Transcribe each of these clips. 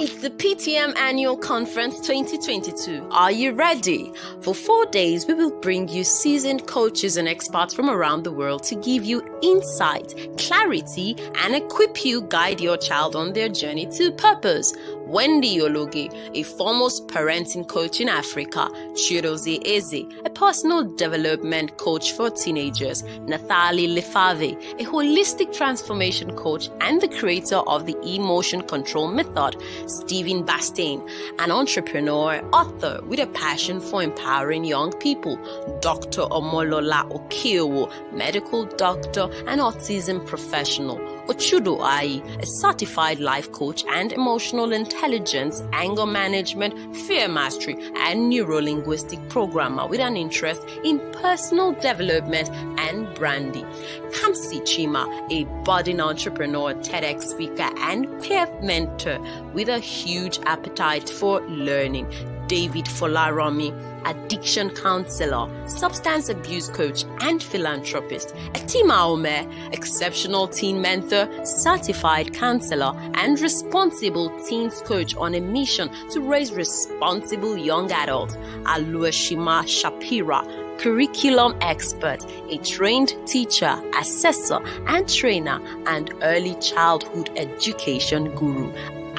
It's the PTM Annual Conference 2022. Are you ready? For 4 days, we will bring you seasoned coaches and experts from around the world to give you insight, clarity, and equip you guide your child on their journey to purpose. Wendy Ologe, a foremost parenting coach in Africa, Chiroze Eze, a personal development coach for teenagers, Nathalie Lefave, a holistic transformation coach and the creator of the emotion control method, Stephen Bastain, an entrepreneur, author with a passion for empowering young people, Dr. Omolola Okeowo, medical doctor and autism professional, Ochudo Ai, a certified life coach and emotional intelligence, anger management, fear mastery, and neuro-linguistic programmer with an interest in personal development and branding. Kamsi Chima, a budding entrepreneur, TEDx speaker, and peer mentor with a huge appetite for learning. David Folaromi, addiction counselor, substance abuse coach, and philanthropist. Etima Ome, exceptional teen mentor, certified counselor, and responsible teens coach on a mission to raise responsible young adults. Aluashima Shapira, curriculum expert, a trained teacher, assessor, and trainer, and early childhood education guru.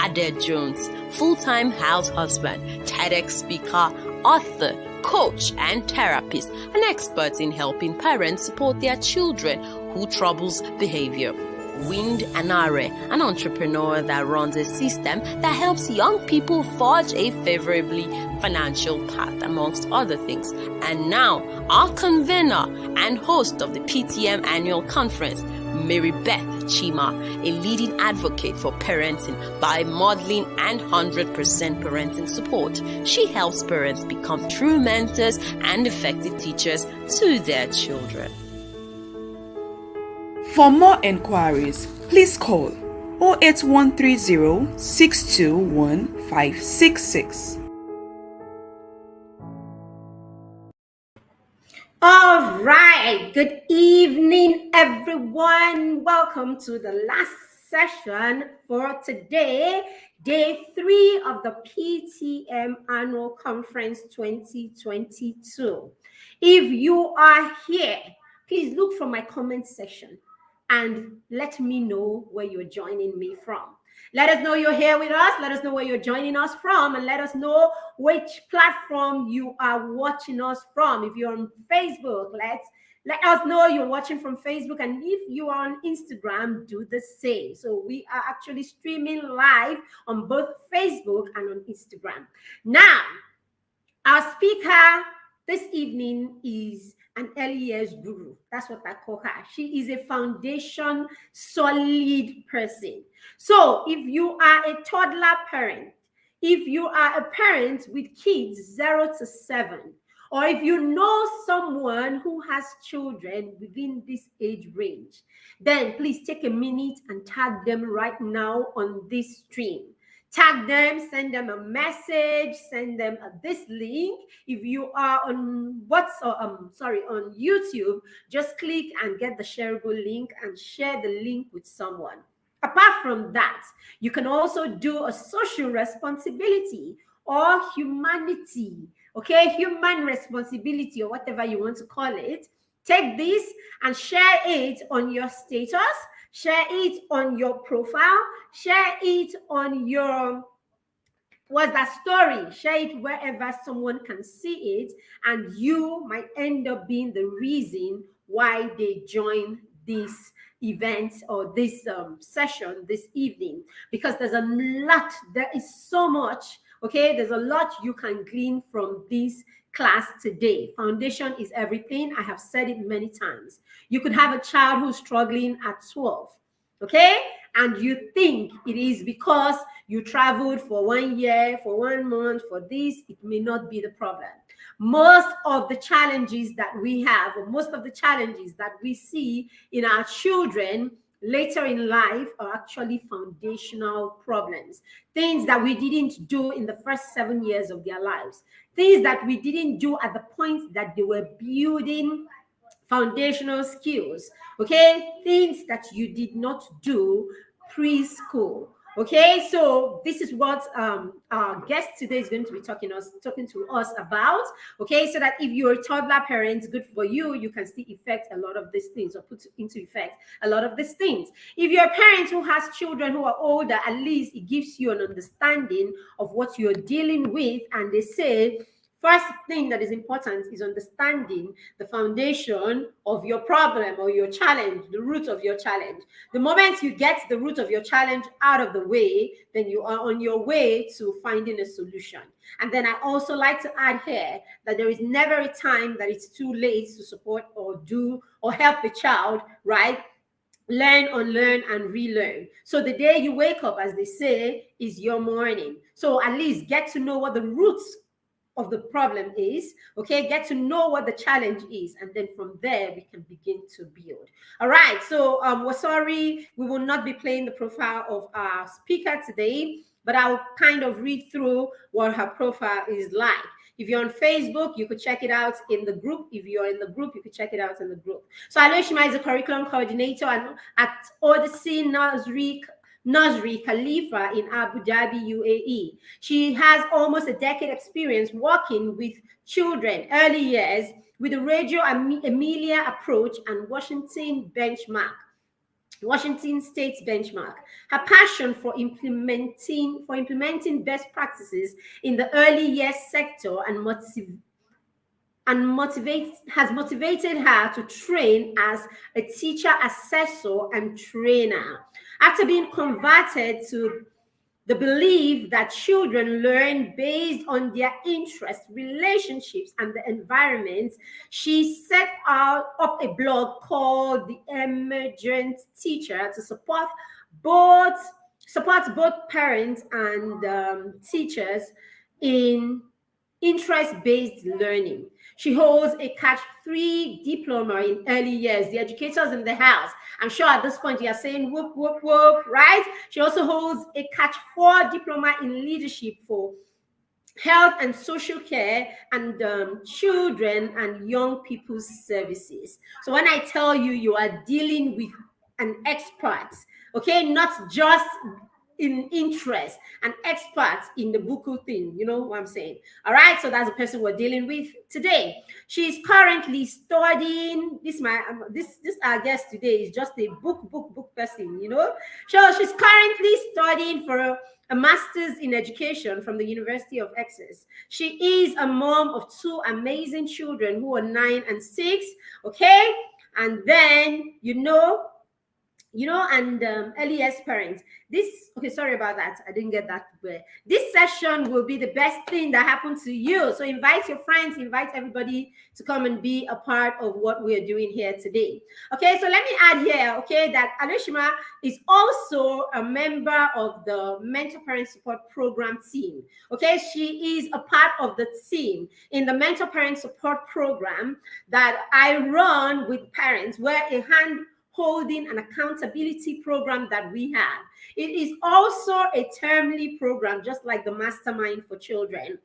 Ade Jones, full-time house husband, TEDx speaker, author, coach, and therapist, an expert in helping parents support their children who troubles behavior. Wind Anare, an entrepreneur that runs a system that helps young people forge a favorably financial path, amongst other things. And now, our convener and host of the PTM Annual Conference, Mary Beth Chima, a leading advocate for parenting by modeling and 100% parenting support. She helps parents become true mentors and effective teachers to their children. For more enquiries, please call 08130 621 566. All right. Good evening, everyone. Welcome to the last session for today, day 3 of the PTM Annual Conference 2022. If you are here, please look from my comment section and let me know where you're joining me from. Let us know you're here with us. Let us know where you're joining us from, and let us know which platform you are watching us from. If you're on Facebook, let us know you're watching from Facebook, and if you are on Instagram, do the same. So we are actually streaming live on both Facebook and on Instagram. Now, our speaker this evening is an early years guru. That's what I call her. She is a foundation solid person. So if you are a toddler parent, if you are a parent with kids 0 to 7, or if you know someone who has children within this age range, then please take a minute and tag them right now on this stream. Tag them, send them a message, send them this link. If you are on on YouTube, just click and get the shareable link and share the link with someone. Apart from that, you can also do a social responsibility or humanity, okay? Human responsibility or whatever you want to call it. Take this and share it on your status, share it on your profile, share it on your story, share it wherever someone can see it, and you might end up being the reason why they join this event or this session this evening, because there is so much, okay? There's a lot you can glean from this class today. Foundation is everything. I have said it many times. You could have a child who's struggling at 12, okay? And you think it is because you traveled for 1 year, for 1 month, for this. It may not be the problem. Most of the challenges that we have, or most of the challenges that we see in our children later in life, are actually foundational problems. Things that we didn't do in the first 7 years of their lives. Things that we didn't do at the point that they were building foundational skills, okay? Things that you did not do preschool. Okay, so this is what our guest today is going to be talking to us about. Okay, so that if you're a toddler parent, good for you. You can still effect a lot of these things, or put into effect a lot of these things. If you're a parent who has children who are older, at least it gives you an understanding of what you're dealing with. And they say, first thing that is important is understanding the foundation of your problem or your challenge, the root of your challenge. The moment you get the root of your challenge out of the way, then you are on your way to finding a solution. And then I also like to add here that there is never a time that it's too late to support or do or help the child, right? Learn, unlearn, and relearn. So the day you wake up, as they say, is your morning. So at least get to know what the roots of the problem is. Okay, get to know what the challenge is, and then from there we can begin to build. All right, so we're sorry we will not be playing the profile of our speaker today, but I'll kind of read through what her profile is like. If you're on Facebook, you could check it out in the group. If you're in the group, you could check it out in the group. So Aloyshima is a curriculum coordinator at Odyssey Nursery Khalifa in Abu Dhabi, UAE. She has almost a decade experience working with children early years with the Radio Emilia approach and Washington State's benchmark. Her passion for implementing best practices in the early years sector has motivated her to train as a teacher, assessor, and trainer. After being converted to the belief that children learn based on their interests, relationships, and the environment, she set up a blog called The Emergent Teacher to support both parents and teachers in interest-based learning. She holds a Catch 3 diploma in early years. The educators in the house, I'm sure at this point you are saying whoop, whoop, whoop, right? She also holds a Catch 4 diploma in leadership for health and social care and children and young people's services. So when I tell you, you are dealing with an expert, okay, not just in interest, an expert in the buku thing, you know what I'm saying? All right, so that's the person we're dealing with today. She's currently studying. This our guest today is just a book person, you know. So she's currently studying for a master's in education from the University of Essex. She is a mom of 2 amazing children who are 9 and 6. Okay, and then and LES parents. Sorry about that. I didn't get that word. This session will be the best thing that happened to you. So invite your friends, invite everybody to come and be a part of what we're doing here today. Okay, so let me add here, okay, that Aloyshima is also a member of the Mentor Parent Support Program team. Okay, she is a part of the team in the Mentor Parent Support Program that I run with parents, where a holding an accountability program that we have. It is also a termly program, just like the Mastermind for Children.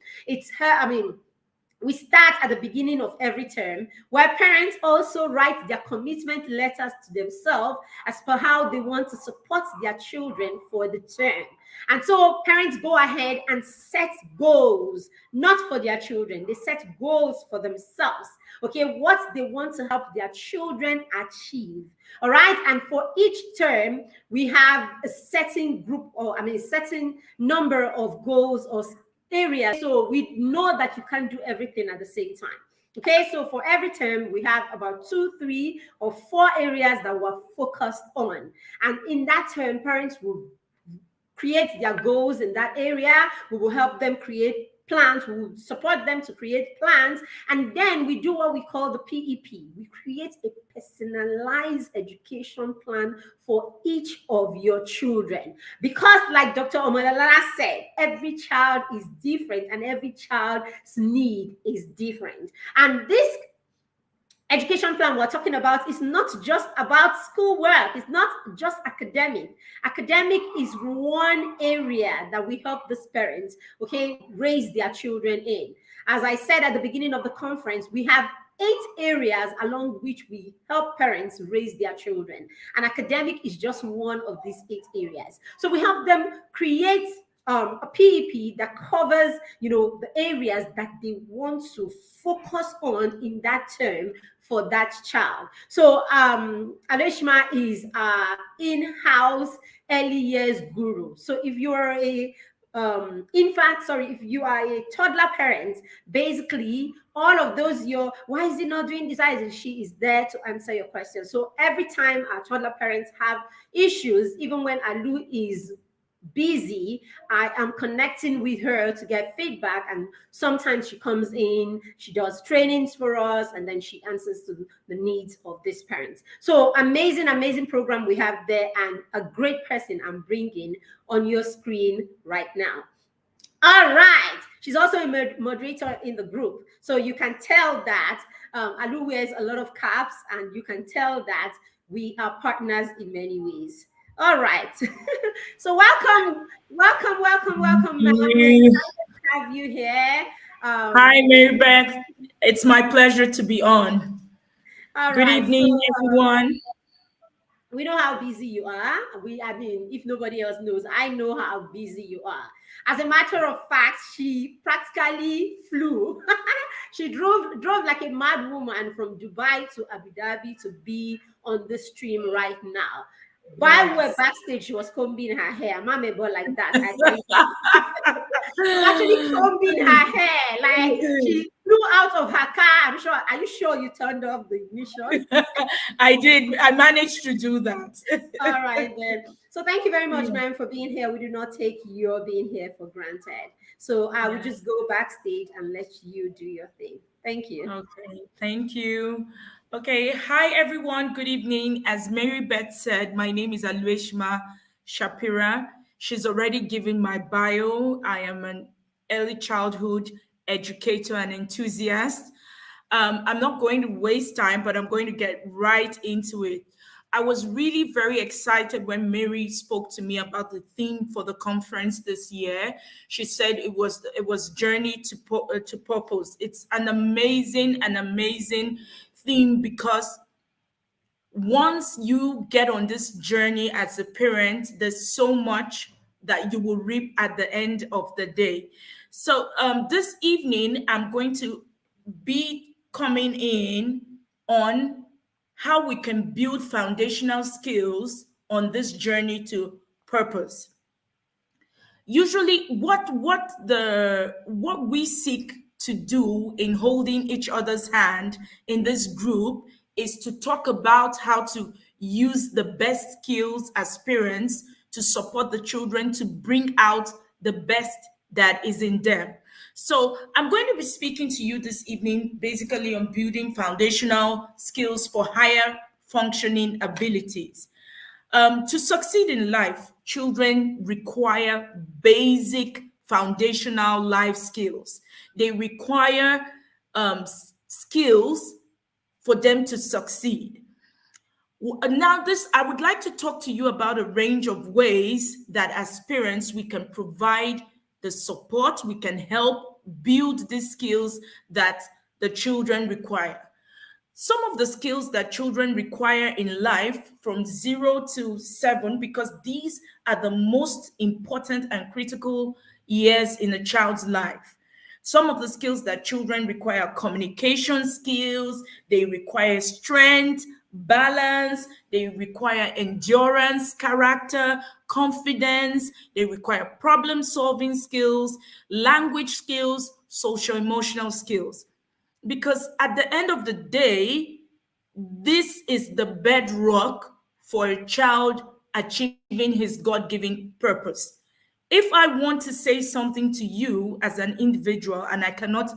We start at the beginning of every term, where parents also write their commitment letters to themselves as per how they want to support their children for the term. And so parents go ahead and set goals, not for their children. They set goals for themselves, okay, what they want to help their children achieve. All right, and for each term, we have a certain certain number of goals or areas. So we know that you can't do everything at the same time. Okay, so for every term, we have about 2, 3, or 4 areas that we're focused on. And in that term, parents will create their goals in that area. We will help them create plans. We will support them to create plans. And then we do what we call the PEP. We create a personalized education plan for each of your children. Because like Dr. Omalala said, every child is different and every child's need is different. And this education plan we're talking about is not just about schoolwork. It's not just academic. Academic is one area that we help these parents, okay, raise their children in. As I said at the beginning of the conference, we have 8 areas along which we help parents raise their children. And academic is just one of these 8 areas. So we help them create a PEP that covers, the areas that they want to focus on in that term for that child. So Aleshma is in-house early years guru. So if you are if you are a toddler parent, basically all of those why is it not doing this, she is there to answer your questions. So every time our toddler parents have issues, even when Alu is busy, I am connecting with her to get feedback, and sometimes she comes in, she does trainings for us, and then she answers to the needs of these parents. So amazing program we have there, and a great person I'm bringing on your screen right now. All right, she's also a moderator in the group, so you can tell that Alu wears a lot of caps, and you can tell that we are partners in many ways. All right. So welcome, ma'am. We're excited to have you here. Hi, Mary Beth. It's my pleasure to be on. All Good right. So evening, everyone. we know how busy you are. I mean, if nobody else knows, I know how busy you are. As a matter of fact, she practically flew. She drove like a mad woman from Dubai to Abu Dhabi to be on the stream right now. While we're backstage, she was combing her hair. Mama, but like that, I tell you. She's actually combing her hair. Like she flew out of her car. I'm sure. Are you sure you turned off the ignition? I did. I managed to do that. All right, then. So thank you very much, ma'am, for being here. We do not take your being here for granted. So I will just go backstage and let you do your thing. Thank you. Okay, thank you. Okay, hi everyone. Good evening. As Mary Beth said, my name is Alueshma Shapira. She's already given my bio. I am an early childhood educator and enthusiast. I'm not going to waste time, but I'm going to get right into it. I was really very excited when Mary spoke to me about the theme for the conference this year. She said it was journey to purpose. It's an amazing theme because once you get on this journey as a parent, there's so much that you will reap at the end of the day. So this evening, I'm going to be coming in on how we can build foundational skills on this journey to purpose. Usually what we seek to do in holding each other's hand in this group is to talk about how to use the best skills as parents to support the children to bring out the best that is in them. So I'm going to be speaking to you this evening basically on building foundational skills for higher functioning abilities. To succeed in life, children require basic foundational life skills. They require skills for them to succeed. Now, I would like to talk to you about a range of ways that as parents we can provide the support, we can help build these skills that the children require. Some of the skills that children require in life from 0 to 7, because these are the most important and critical years in a child's life. Some of the skills that children require: communication skills, they require strength, balance, they require endurance, character, confidence, they require problem solving skills, language skills, social emotional skills. Because at the end of the day, this is the bedrock for a child achieving his God-given purpose. If I want to say something to you as an individual and I cannot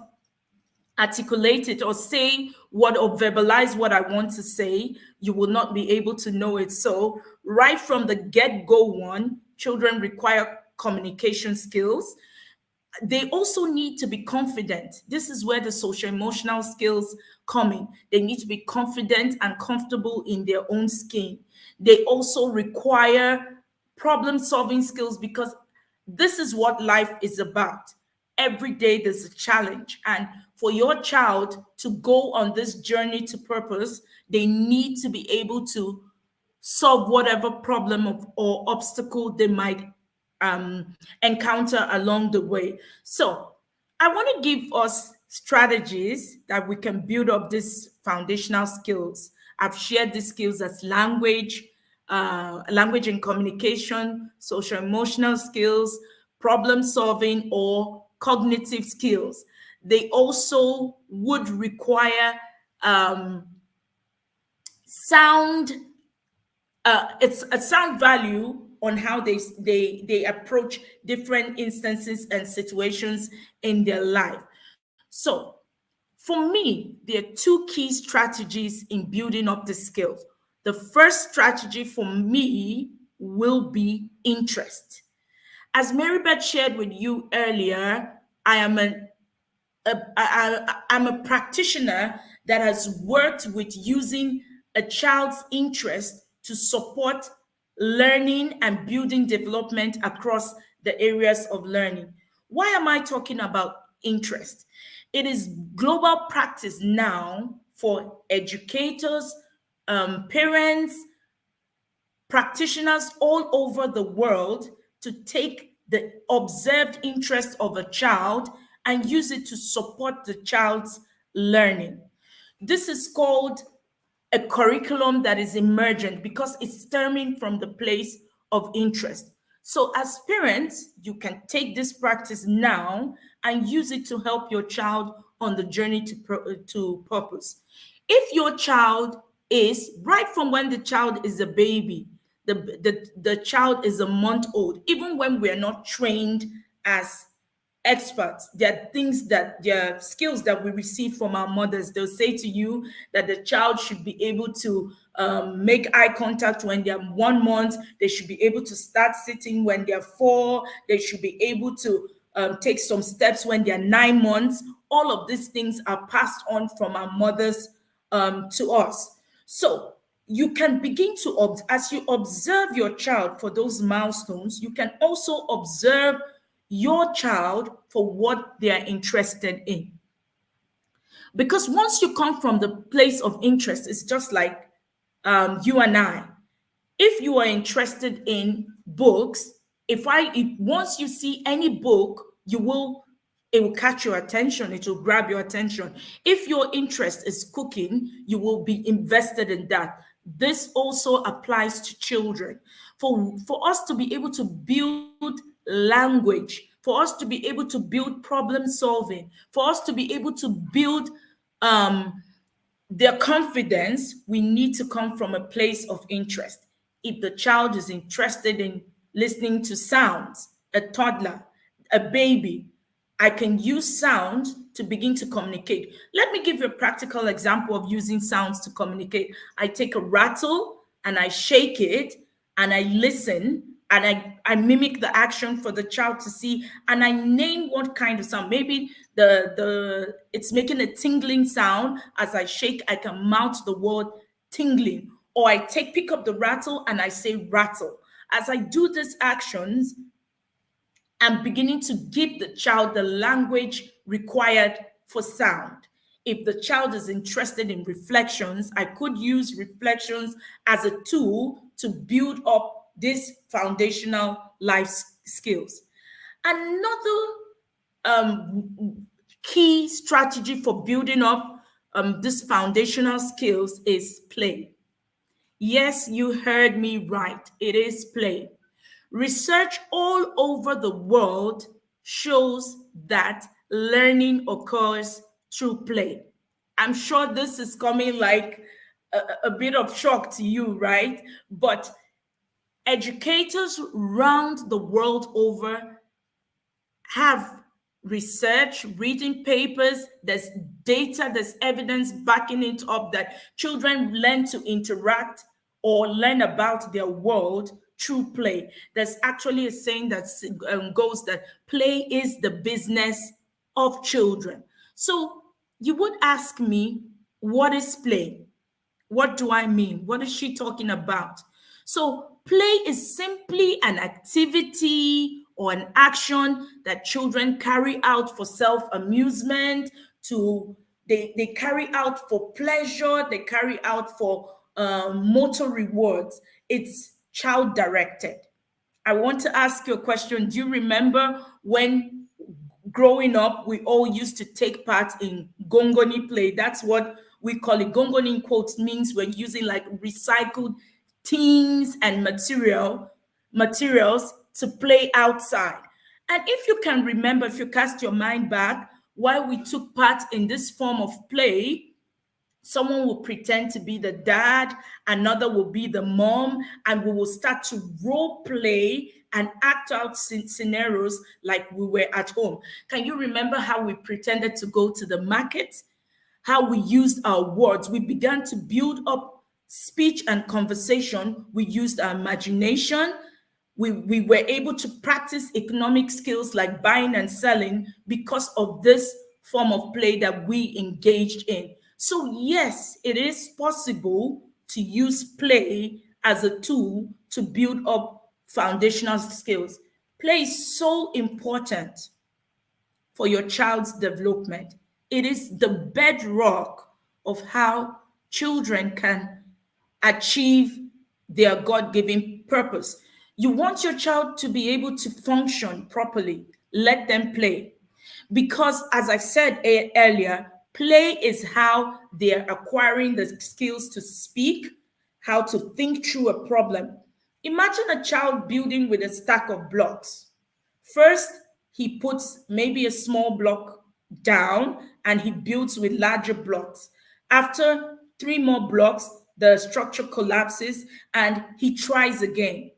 articulate it or say what or verbalize what I want to say, you will not be able to know it. So right from the get-go children require communication skills. They also need to be confident. This is where the social emotional skills come in. They need to be confident and comfortable in their own skin. They also require problem solving skills because this is what life is about. every day there's a challenge. And for your child to go on this journey to purpose, they need to be able to solve whatever problem or obstacle they might encounter along the way. So I want to give us strategies that we can build up these foundational skills. I've shared these skills as language and communication, social emotional skills, problem solving, or cognitive skills. They also would require sound it's a sound value on how they approach different instances and situations in their life. So for me, there are two key strategies in building up the skills. The first strategy for me will be interest. As Marybeth shared with you earlier, I am I'm a practitioner that has worked with using a child's interest to support learning and building development across the areas of learning. Why am I talking about interest? It is global practice now for educators, parents, practitioners all over the world to take the observed interest of a child and use it to support the child's learning. This is called a curriculum that is emergent because it's stemming from the place of interest. So, as parents, you can take this practice now and use it to help your child on the journey to purpose. If your child is right from when the child is a baby, the child is a month old, even when we're not trained as experts, there are things that there are skills that we receive from our mothers. They'll say to you that the child should be able to make eye contact when they're 1 month. They should be able to start sitting when they're 4. They should be able to take some steps when they're 9 months. All of these things are passed on from our mothers to us. So you can begin to, as you observe your child for those milestones, you can also observe your child for what they are interested in. Because once you come from the place of interest, it's just like you and I. If you are interested in books, if once you see any book, it will catch your attention, it will grab your attention. If your interest is cooking, you will be invested in that. This also applies to children. For us to be able to build language, for us to be able to build problem solving, for us to be able to build their confidence, we need to come from a place of interest. If the child is interested in listening to sounds, a toddler, a baby, I can use sound to begin to communicate. Let me give you a practical example of using sounds to communicate. I take a rattle and I shake it and I listen and I mimic the action for the child to see, and I name what kind of sound. Maybe it's making a tingling sound. As I shake, I can mouth the word tingling. Or I pick up the rattle and I say rattle. As I do these actions, I'm beginning to give the child the language required for sound. If the child is interested in reflections, I could use reflections as a tool to build up these foundational life skills. Another key strategy for building up these foundational skills is play. Yes, you heard me right. It is play. Research all over the world shows that learning occurs through play. I'm sure this is coming like a bit of shock to you, right? But educators around the world over have research, reading papers, there's data, there's evidence backing it up that children learn to interact or learn about their world through play. There's actually a saying that goes that play is the business of children. So you would ask me, what is play? What do I mean? What is she talking about? So play is simply an activity or an action that children carry out for self-amusement, to they carry out for pleasure, they carry out for motor rewards. It's child directed. I want to ask you a question. Do you remember when growing up, we all used to take part in gongoni play? That's what we call it. Gongoni in quotes means we're using like recycled things and materials to play outside. And if you can remember, if you cast your mind back, while we took part in this form of play, someone will pretend to be the dad, another will be the mom, and we will start to role play and act out scenarios like we were at home. Can you remember how we pretended to go to the market? How we used our words? We began to build up speech and conversation. We used our imagination. We were able to practice economic skills like buying and selling because of this form of play that we engaged in. So yes, it is possible to use play as a tool to build up foundational skills. Play is so important for your child's development. It is the bedrock of how children can achieve their God-given purpose. You want your child to be able to function properly, let them play. Because as I said earlier, play is how they're acquiring the skills to speak, how to think through a problem. Imagine a child building with a stack of blocks. First, he puts maybe a small block down and he builds with larger blocks. After 3 more blocks, the structure collapses and he tries again.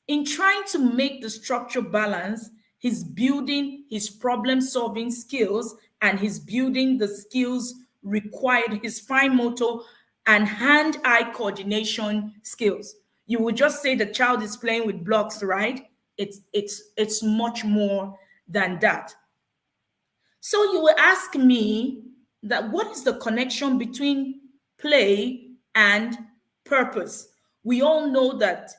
In trying to make the structure balance, he's building his problem-solving skills and he's building the skills required, his fine motor and hand-eye coordination skills. You would just say the child is playing with blocks, right? It's much more than that. So you will ask me that what is the connection between play and purpose? We all know that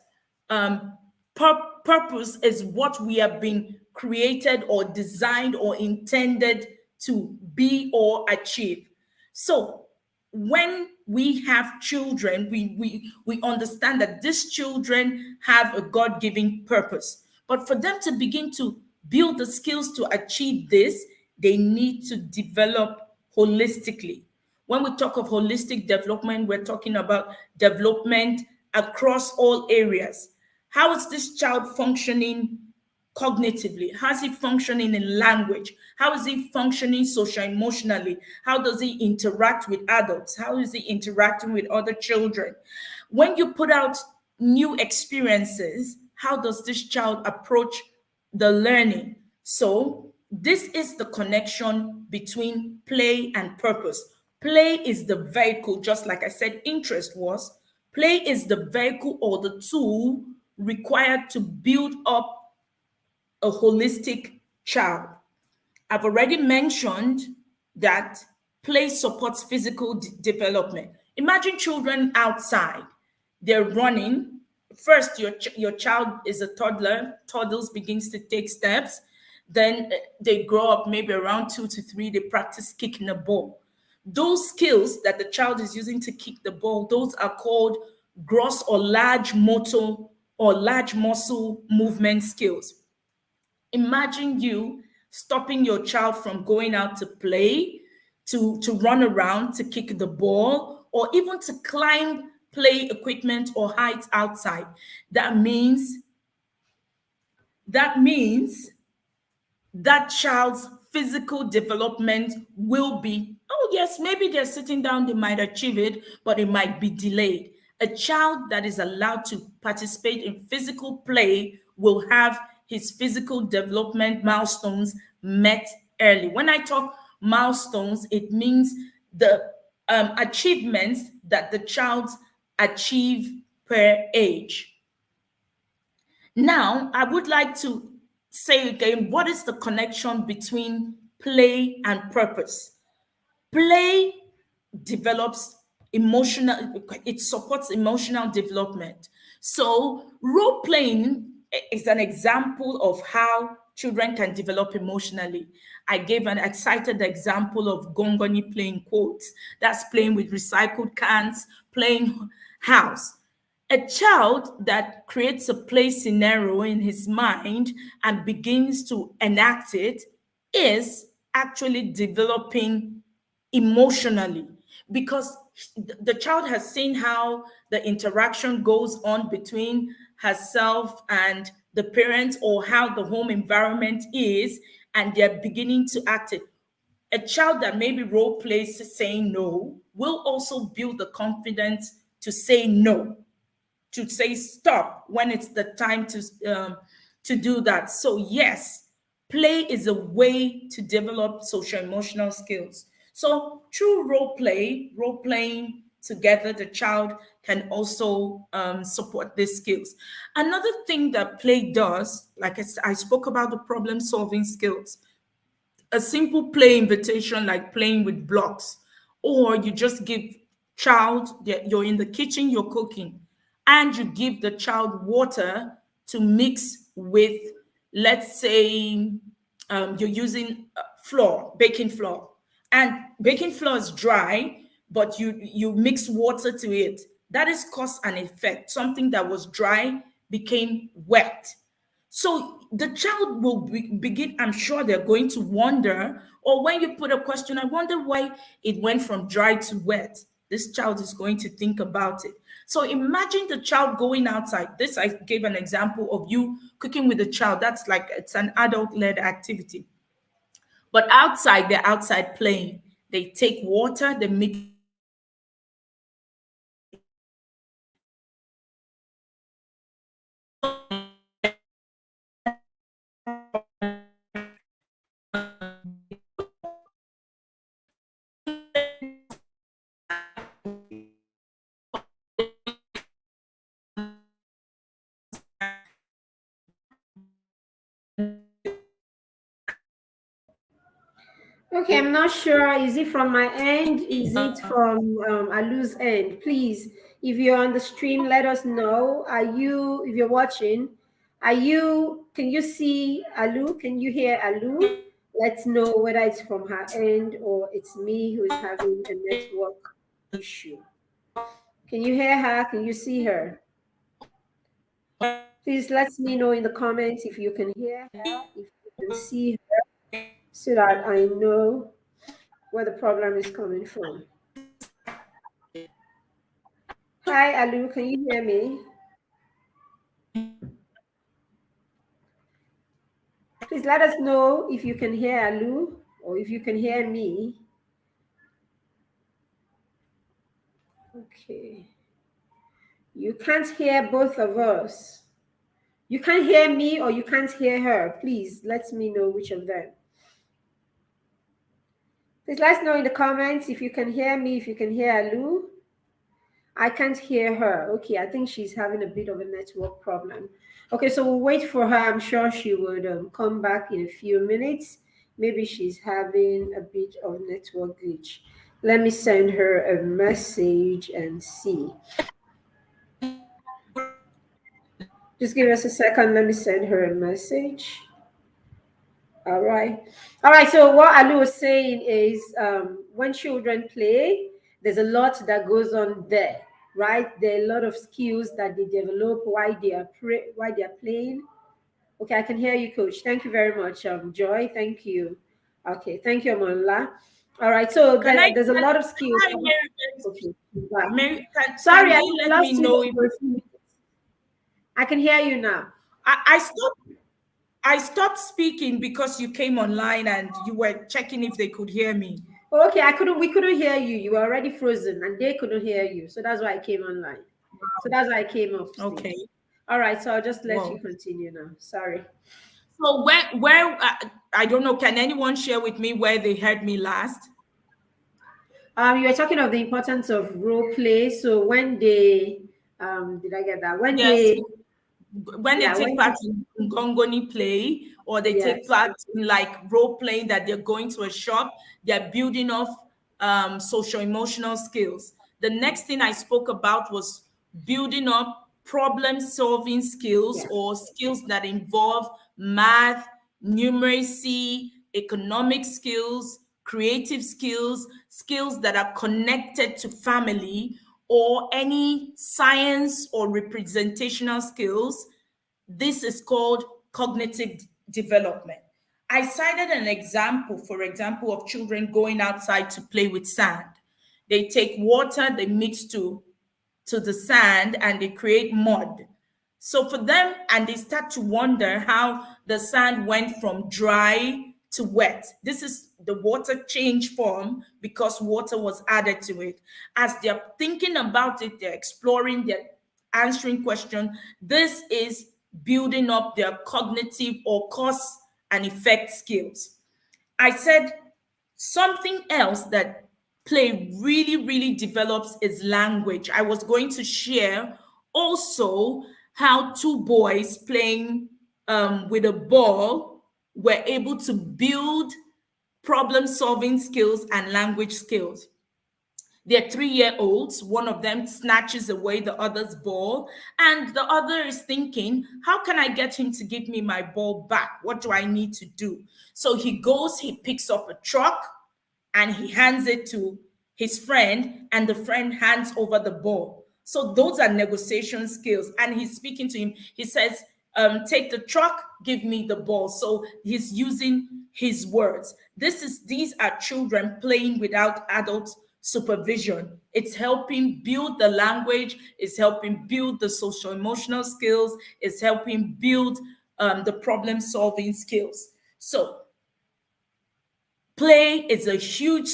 purpose is what we have been created or designed or intended to be or achieve. So when we have children, we understand that these children have a God-given purpose. But for them to begin to build the skills to achieve this, they need to develop holistically. When we talk of holistic development, we're talking about development across all areas. How is this child functioning cognitively? How is he functioning in language? How is he functioning social-emotionally? How does he interact with adults? How is he interacting with other children? When you put out new experiences, how does this child approach the learning? So this is the connection between play and purpose. Play is the vehicle, just like I said, interest was. Play is the vehicle or the tool required to build up a holistic child. I've already mentioned that play supports physical development. Imagine children outside. They're running. First, your child is a toddler. Toddlers begins to take steps. Then they grow up maybe around 2 to 3. They practice kicking a ball. Those skills that the child is using to kick the ball, those are called gross or large motor or large muscle movement skills. Imagine you stopping your child from going out to play, to run around, to kick the ball, or even to climb play equipment or heights outside. That means that child's physical development will be, oh yes, maybe they're sitting down, they might achieve it, but it might be delayed. A child that is allowed to participate in physical play will have his physical development milestones met early. When I talk milestones, it means the achievements that the child achieve per age. Now, I would like to say again, what is the connection between play and purpose? Play develops it supports emotional development. So role playing is an example of how children can develop emotionally. I gave an excited example of Gongoni playing quotes. That's playing with recycled cans, playing house. A child that creates a play scenario in his mind and begins to enact it is actually developing emotionally, because the child has seen how the interaction goes on between herself and the parents, or how the home environment is, and they're beginning to act it. A child that maybe role plays saying no will also build the confidence to say no, to say stop when it's the time to do that. So yes, play is a way to develop social emotional skills. So through role playing together, the child can also support these skills. Another thing that play does, like I spoke about the problem solving skills, a simple play invitation like playing with blocks, or you just give child, you're in the kitchen, you're cooking, and you give the child water to mix with, let's say, you're using flour, baking flour, and baking flour is dry, but you mix water to it. That is cause and effect. Something that was dry became wet. So the child will begin, I'm sure they're going to wonder, or when you put a question, I wonder why it went from dry to wet. This child is going to think about it. So imagine the child going outside. This, I gave an example of you cooking with a child. That's like, it's an adult-led activity. But outside, they're outside playing. They take water, they mix Okay, I'm not sure. Is it from my end? Is it from Alu's end? Please, if you're on the stream, let us know. Are you, if you're watching, can you see Alu? Can you hear Alu? Let's know whether it's from her end or it's me who is having a network issue. Can you hear her? Can you see her? Please let me know in the comments if you can hear her, if you can see her, so that I know where the problem is coming from. Hi, Alu, can you hear me? Please let us know if you can hear Alu or if you can hear me. Okay. You can't hear both of us. You can't hear me or you can't hear her. Please let me know which of them. Please let us know in the comments if you can hear me, if you can hear Alu. I can't hear her. Okay, I think she's having a bit of a network problem. Okay, so we'll wait for her. I'm sure she would come back in a few minutes. Maybe she's having a bit of network glitch. Let me send her a message and see. Just give us a second. Let me send her a message. All right. All right. So what Alu was saying is when children play, there's a lot that goes on there, right? There are a lot of skills that they develop while they are playing. Okay, I can hear you, Coach. Thank you very much, Joy. Thank you. Okay, thank you, Amola. All right. So there's a lot of skills. Okay. Mary, Sorry, can you let me know if I can hear you now. I stopped speaking because you came online and you were checking if they could hear me. Okay, we couldn't hear you. You were already frozen and they couldn't hear you. So that's why I came online. So that's why I came up. Okay. All right, so I'll just let you continue now. Sorry. So where I don't know, can anyone share with me where they heard me last? You were talking of the importance of role play. So when they did I get that? When they take part in Gongoni play, or they take part in like role playing, that they're going to a shop, they're building off social emotional skills. The next thing I spoke about was building up problem-solving skills Yeah. or skills that involve math, numeracy, economic skills, creative skills, skills that are connected to family, or any science or representational skills. This is called cognitive development. I cited an example, for example, of children going outside to play with sand. They take water, they mix to the sand, and they create mud. So for them, and they start to wonder how the sand went from dry to wet. This is the water change form because water was added to it. As they're thinking about it, they're exploring, they're answering questions. This is building up their cognitive or cause and effect skills. I said something else that play really develops is language. I was going to share also how two boys playing with a ball were able to build problem solving skills and language skills. They're 3-year-olds. One of them snatches away the other's ball, and the other is thinking, how can I get him to give me my ball back? What do I need to do? So he goes, he picks up a truck, and he hands it to his friend, and the friend hands over the ball. So those are negotiation skills. And he's speaking to him. He says, take the truck, give me the ball. So he's using his words. These are children playing without adult supervision. It's helping build the language, it's helping build the social emotional skills, it's helping build the problem solving skills. So play is a huge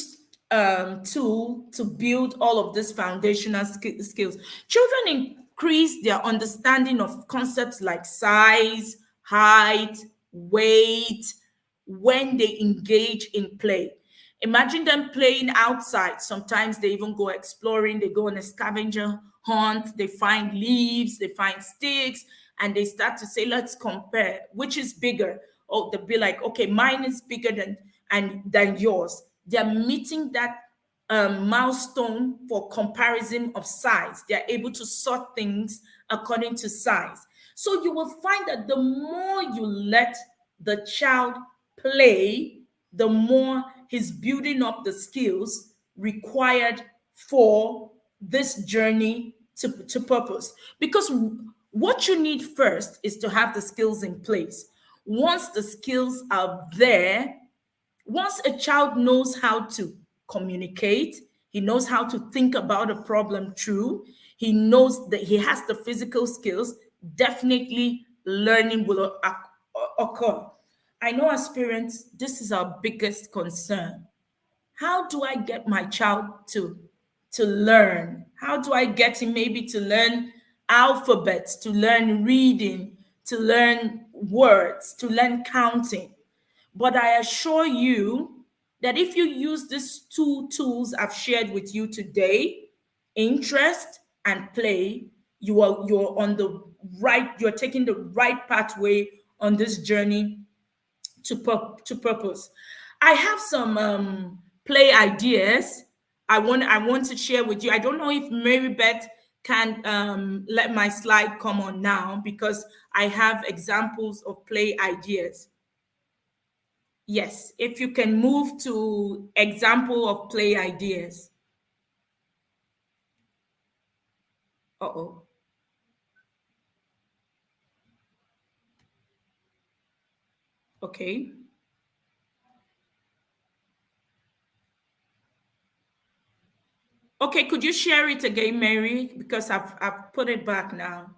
tool to build all of these foundational skills. Children increase their understanding of concepts like size, height, weight when they engage in play. Imagine them playing outside. Sometimes they even go exploring, they go on a scavenger hunt, they find leaves, they find sticks, and they start to say, let's compare which is bigger. Or they'll be like, okay, mine is bigger than yours. They're meeting that milestone for comparison of size. They're able to sort things according to size. So you will find that the more you let the child play, the more he's building up the skills required for this journey to purpose. Because what you need first is to have the skills in place. Once the skills are there, once a child knows how to communicate, he knows how to think about a problem through, he knows that he has the physical skills, definitely learning will occur. I know as parents, this is our biggest concern. How do I get my child to learn? How do I get him maybe to learn alphabets, to learn reading, to learn words, to learn counting? But I assure you that if you use these two tools I've shared with you today, interest and play, you're on the right, you're taking the right pathway on this journey to purpose. I have some play ideas I want to share with you. I don't know if Mary Beth can let my slide come on now because I have examples of play ideas. Yes, if you can move to example of play ideas. Uh-oh. Okay. Okay, could you share it again, Mary? Because I've put it back now.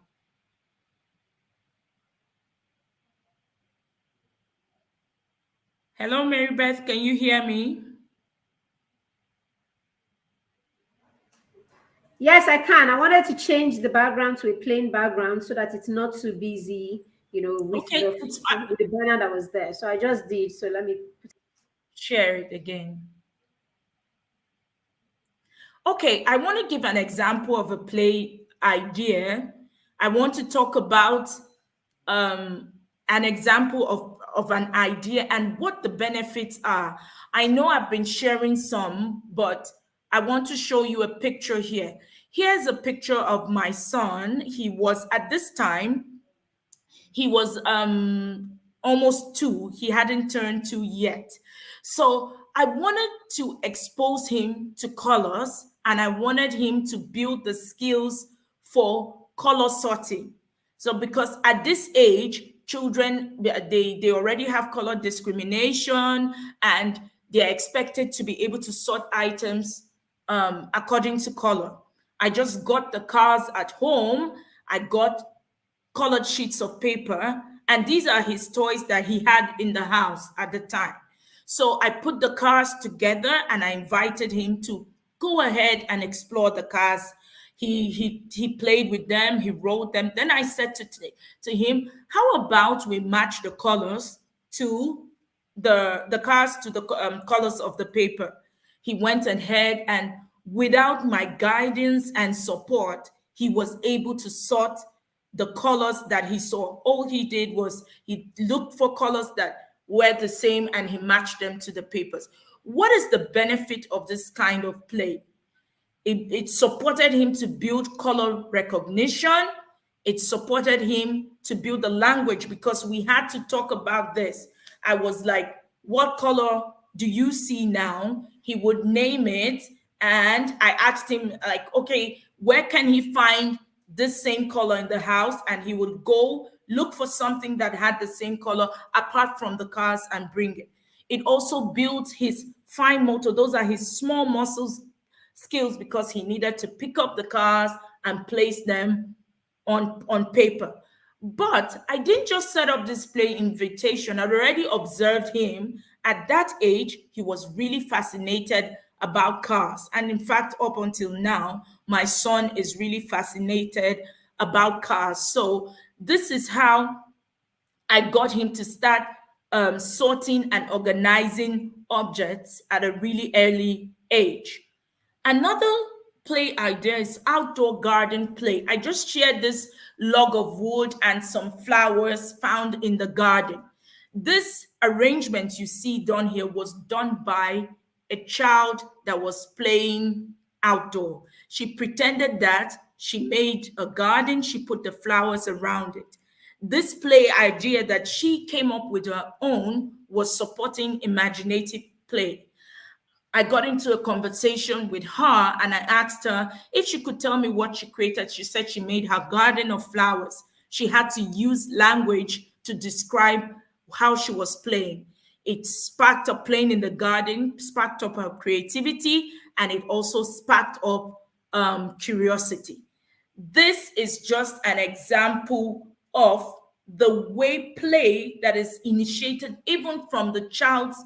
Hello, Mary Beth, can you hear me? Yes, I can. I wanted to change the background to a plain background so that it's not too busy, with Okay, it's fine. with the banner that was there. So I just did. So let me Share it again. Okay, I want to give an example of a play idea. I want to talk about an example of an idea and what the benefits are. I know I've been sharing some, but I want to show you a picture here. Here's a picture of my son. He was at this time, he was almost 2. He hadn't turned 2 yet. So I wanted to expose him to colors, and I wanted him to build the skills for color sorting. So because at this age, children, they already have color discrimination, and they're expected to be able to sort items according to color. I just got the cars at home. I got colored sheets of paper, and these are his toys that he had in the house at the time. So I put the cars together and I invited him to go ahead and explore the cars. He played with them, he wrote them. Then I said to him, how about we match the colors to the cars to the colors of the paper? He went ahead, and without my guidance and support, he was able to sort the colors that he saw. All he did was he looked for colors that were the same and he matched them to the papers. What is the benefit of this kind of play? It supported him to build color recognition. It supported him to build the language, because we had to talk about this. I was like, what color do you see now? He would name it. And I asked him, like, okay, where can he find this same color in the house? And he would go look for something that had the same color apart from the cars and bring it. It also built his fine motor. Those are his small muscles skills, because he needed to pick up the cars and place them on paper. But I didn't just set up this play invitation. I'd already observed him. At that age, he was really fascinated about cars. And in fact, up until now, my son is really fascinated about cars. So this is how I got him to start sorting and organizing objects at a really early age. Another play idea is outdoor garden play. I just shared this log of wood and some flowers found in the garden. This arrangement you see done here was done by a child that was playing outdoor. She pretended that she made a garden, she put the flowers around it. This play idea that she came up with her own was supporting imaginative play. I got into a conversation with her and I asked her if she could tell me what she created. She said she made her garden of flowers. She had to use language to describe how she was playing. It sparked up playing in the garden, sparked up her creativity, and it also sparked up curiosity. This is just an example of the way play that is initiated even from the child's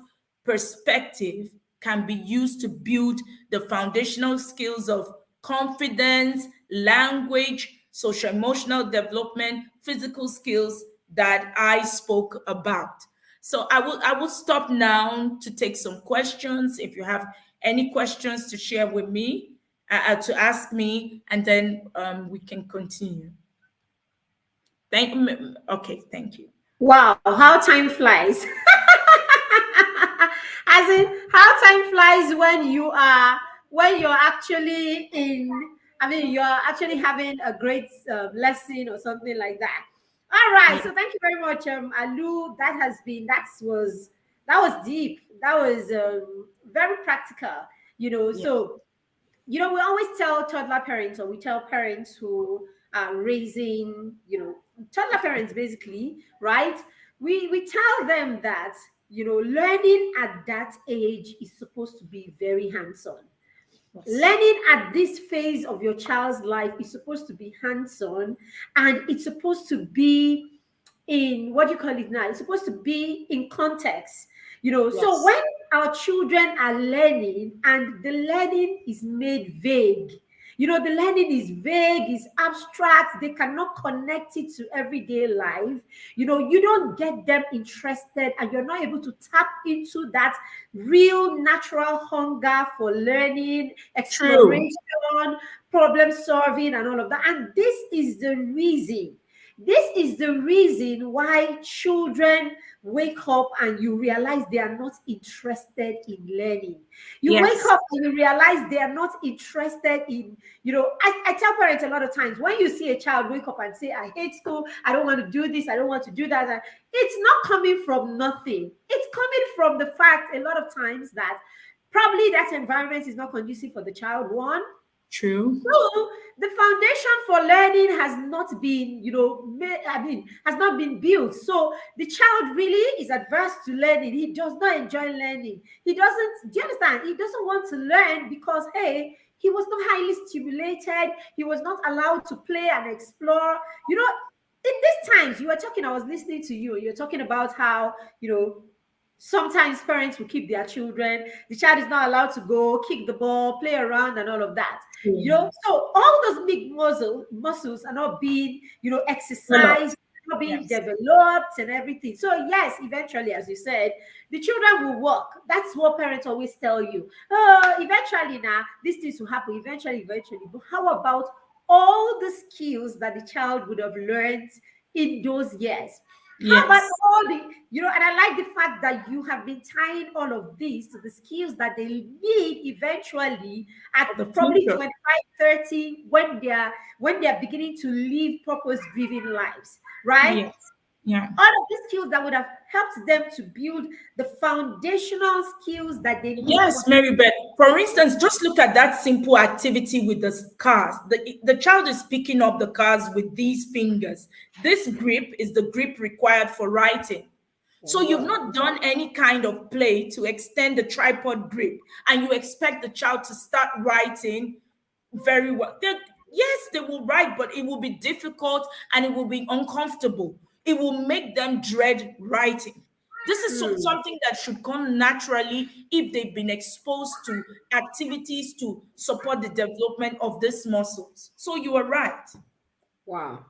perspective can be used to build the foundational skills of confidence, language, social emotional development, physical skills that I spoke about. So I will stop now to take some questions. If you have any questions to share with me, to ask me, and then we can continue. Okay, thank you. Wow, how time flies. As in, how time flies when you're actually you're actually having a great lesson or something like that. All right, so thank you very much, Alu. That was deep. That was very practical. So we always tell toddler parents, or we tell parents who are raising, toddler parents basically, right? We tell them that, learning at that age is supposed to be very hands-on. Yes. Learning at this phase of your child's life is supposed to be hands-on, and it's supposed to be in, what do you call it now? It's supposed to be in context. Yes. So when our children are learning and the learning is made vague, the learning is vague, is abstract, they cannot connect it to everyday life, you don't get them interested, and you're not able to tap into that real natural hunger for learning, exploration, problem solving, and all of that. And this is the reason This is the reason why children wake up and you realize they are not interested in learning. You wake Yes. up and you realize they are not interested in, I tell parents a lot of times, when you see a child wake up and say, I hate school, I don't want to do this, I don't want to do that, it's not coming from nothing. It's coming from the fact a lot of times that probably that environment is not conducive for the child, one. True. So the foundation for learning has not been, has not been built. So the child really is adverse to learning. He does not enjoy learning. He doesn't, do you understand? He doesn't want to learn because, hey, he was not highly stimulated. He was not allowed to play and explore. In these times, you were talking, I was listening to you. You're talking about how, sometimes parents will keep their children. The child is not allowed to go kick the ball, play around, and all of that. So all those big muscles are not being, exercised, not being developed, and everything. So yes, eventually, as you said, the children will walk. That's what parents always tell you. Oh, eventually, now these things will happen. Eventually. But how about all the skills that the child would have learned in those years? How about all the, and I like the fact that you have been tying all of these to the skills that they need eventually at The probably future. 25, 30, when they're beginning to live purpose-driven lives, right? Yes. Yeah. All of these skills that would have helped them to build the foundational skills that they need. Yes, Mary Beth. For instance, just look at that simple activity with the cars. The child is picking up the cars with these fingers. This grip is the grip required for writing. So you've not done any kind of play to extend the tripod grip, and you expect the child to start writing very well. Yes, they will write, but it will be difficult and it will be uncomfortable. It will make them dread writing. This is something that should come naturally if they've been exposed to activities to support the development of these muscles. So you are right. Wow.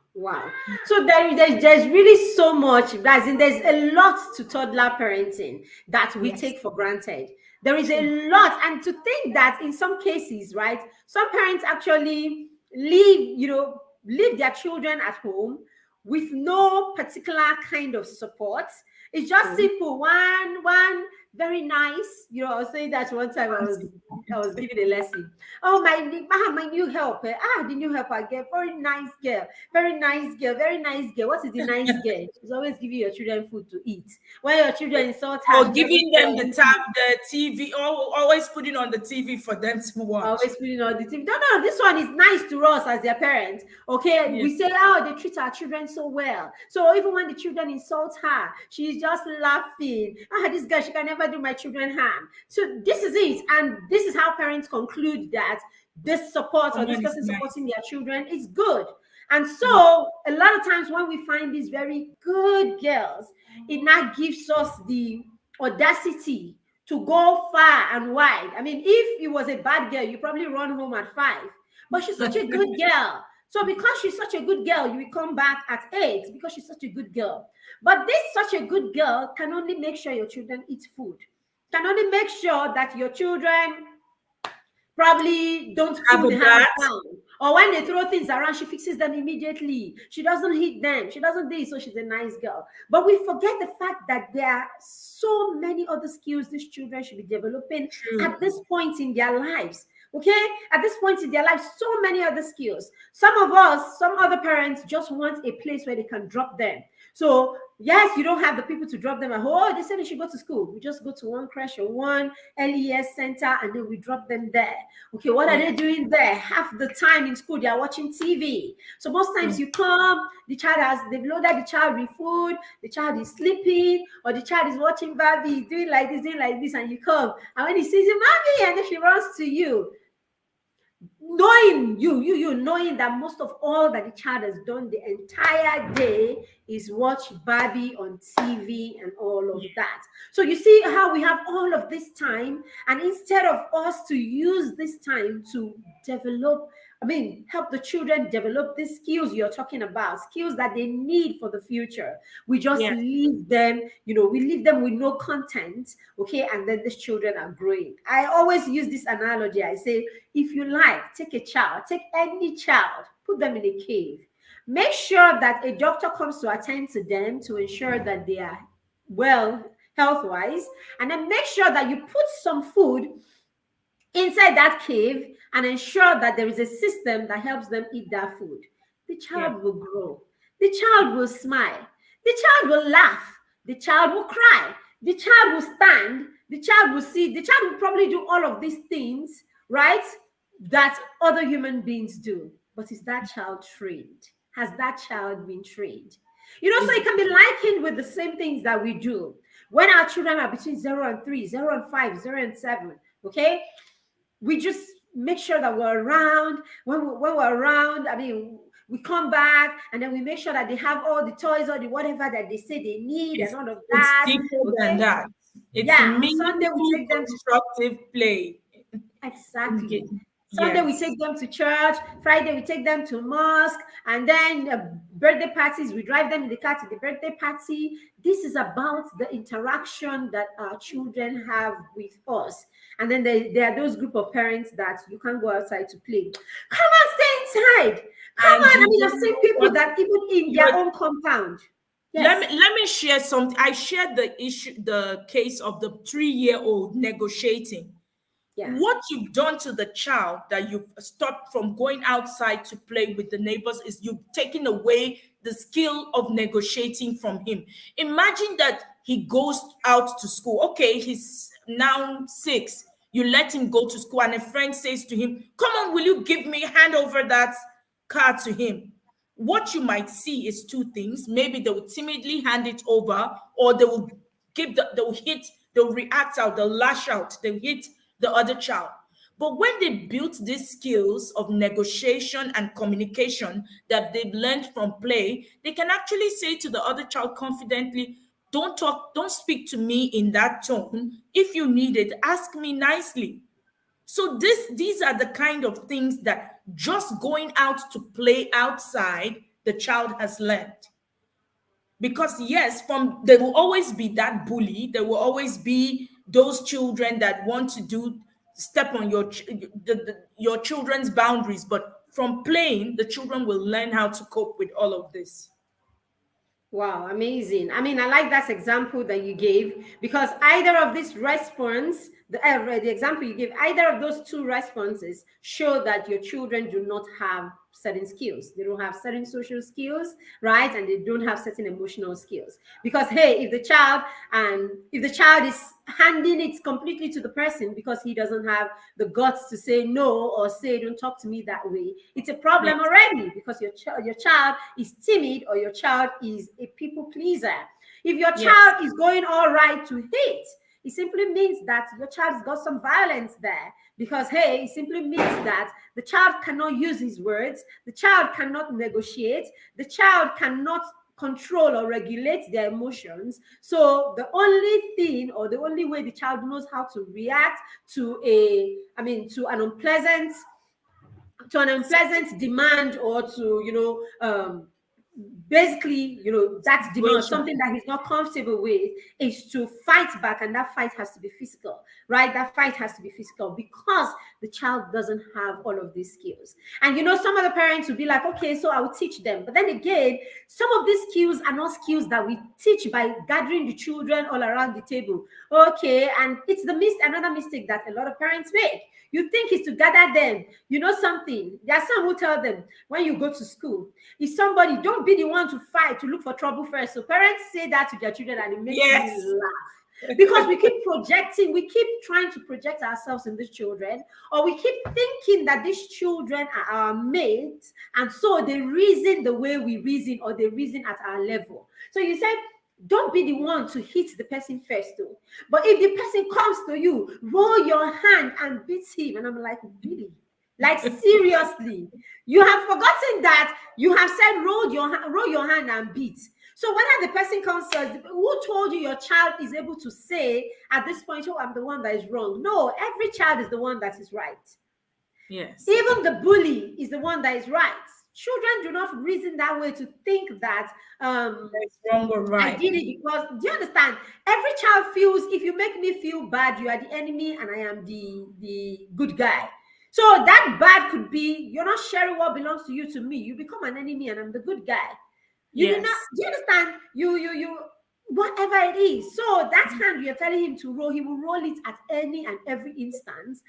So there's really so much, guys, and there's a lot to toddler parenting that we take for granted. There is a lot, and to think that in some cases, right, some parents actually leave their children at home with no particular kind of support. It's just simple. One very nice. I was saying that one time I was giving a lesson. Oh, my new helper. The new helper girl, very nice girl, very nice girl, very nice girl. What is the nice girl? She's always giving your children food to eat. When your children insult her, Or giving them the TV, or always putting on the TV for them to watch. Always putting on the TV. No, this one is nice to us as their parents. Okay, we say, oh, they treat our children so well. So even when the children insult her, she's just laughing. This girl, she can never do my children harm. So this is it, and this is how parents conclude that this support or this person supporting their children is good. And so a lot of times when we find these very good girls, it now gives us the audacity to go far and wide. I mean, if it was a bad girl, you probably run home at 5. But she's such a good girl. So because she's such a good girl, you will come back at 8 because she's such a good girl. But this such a good girl can only make sure your children eat food. Can only make sure that your children probably don't pull the house down. Or when they throw things around, she fixes them immediately. She doesn't hit them. She doesn't do it, so she's a nice girl. But we forget the fact that there are so many other skills these children should be developing at this point in their lives. Okay? At this point in their lives, so many other skills. Some of us, some other parents just want a place where they can drop them. So, yes, you don't have the people to drop them at home. Oh, they said they should go to school. We just go to one creche or one LES center and then we drop them there. Okay, what are they doing there? Half the time in school, they are watching TV. So most times you come, they've loaded the child with food, the child is sleeping, or the child is watching Barbie, doing like this, and you come. And when he sees you, Mommy, and then she runs to you. Knowing knowing that most of all that the child has done the entire day is watch Barbie on TV and all of that. So you see how we have all of this time, and instead of us to use this time to help the children develop these skills you're talking about, skills that they need for the future, we just leave them, we leave them with no content, okay, and then these children are growing. I always use this analogy. I say, if you like, take any child, put them in a cave, Make sure that a doctor comes to attend to them to ensure that they are well health-wise. And then make sure that you put some food inside that cave and ensure that there is a system that helps them eat that food. The Yeah. child will grow. The child will smile. The child will laugh. The child will cry. The child will stand. The child will see. The child will probably do all of these things, right? That other human beings do. But is that child trained? Has that child been trained? So it can be likened with the same things that we do when our children are between 0 and 3, 0 and 5, 0 and 7. Okay, we just make sure that we're around. When we're around, I mean, we come back and then we make sure that they have all the toys or the whatever that they say they need It's, and all of it's that. deeper than Okay. that. It's Yeah. On Sunday we meaningful, take them to constructive play. exactly. Sunday we Yes. take them to church. Friday we take them to mosque, and then birthday parties. We drive them in the car to the birthday party. This is about the interaction that our children have with us. And then there are those group of parents that you can't go outside to play. Come on, stay inside. Come And on. I you mean, I've don't seen know people what that even in their own compound. Yes. let me share something. I shared the case of the 3-year-old negotiating. Yeah. What you've done to the child, that you've stopped from going outside to play with the neighbors, is you've taken away the skill of negotiating from him. Imagine that he goes out to school. Okay, he's now 6. You let him go to school, and a friend says to him, "Come on, will you hand over that car to him?" What you might see is two things. Maybe they will timidly hand it over, or they will they'll react out, they'll lash out, they'll hit the other child. But when they built these skills of negotiation and communication that they've learned from play, they can actually say to the other child confidently, don't speak to me in that tone. If you need it, ask me nicely. So these are the kind of things that just going out to play outside, the child has learned. Because yes, there will always be that bully. There will always be those children that want to step on your children's boundaries. But from playing, the children will learn how to cope with all of this. Wow, amazing. I mean, I like that example that you gave, because either of this response, the example you gave, either of those two responses show that your children do not have certain skills. They don't have certain social skills, right? And they don't have certain emotional skills. Because hey, if the child is handing it completely to the person because he doesn't have the guts to say no or say don't talk to me that way, it's a problem already, because your child is timid, or your child is a people pleaser. If your child is going all right to hate, it simply means that your child's got some violence there. Because hey, it simply means that the child cannot use his words, the child cannot negotiate, the child cannot control or regulate their emotions. So the only thing, or the only way the child knows how to react to an unpleasant demand, or to basically, that demand, something that he's not comfortable with, is to fight back. And that fight has to be physical, right? That fight has to be physical, because the child doesn't have all of these skills. And some of the parents will be like, okay, so I will teach them. But then again, some of these skills are not skills that we teach by gathering the children all around the table. Okay, and it's another mistake that a lot of parents make. You think it's to gather them. Something. There are some who tell them, when you go to school, if somebody, don't be the one to fight, to look for trouble first. So parents say that to their children, and it makes me laugh. Because we keep trying to project ourselves in these children, or we keep thinking that these children are our mates, and so they reason the way we reason, or they reason at our level. So you said, don't be the one to hit the person first, though. But if the person comes to you, roll your hand and beat him. And I'm like, really? Like, seriously? You have forgotten that you have said roll your hand and beat. So whether the person comes to us, who told you your child is able to say at this point, oh, I'm the one that is wrong? No, every child is the one that is right. Yes. Even the bully is the one that is right. Children do not reason that way, to think that it's wrong or right. I did it because, do you understand? Every child feels, if you make me feel bad, you are the enemy and I am the good guy. So that bad could be you're not sharing what belongs to you to me. You become an enemy, and I'm the good guy. You do not. Do you understand? You. Whatever it is. So that hand you're telling him to roll, he will roll it at any and every instance.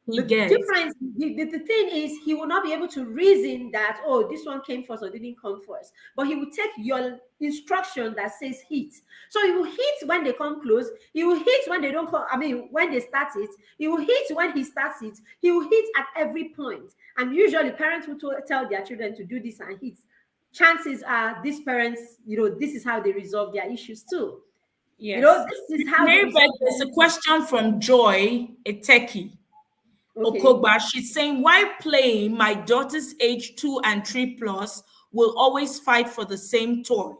The difference, the thing is, he will not be able to reason that, oh, this one came first or didn't come first. But he will take your instruction that says hit. So he will hit when they come close. He will hit when they don't come. I mean, when they start it. He will hit when he starts it. He will hit at every point. And usually parents will tell their children to do this and hit. Chances are these parents, this is how they resolve their issues too. Yes. This is how there's a question from Joy, a techie. Okay. Okogba, she's saying, while playing, my daughter's age 2 and 3 plus will always fight for the same toy.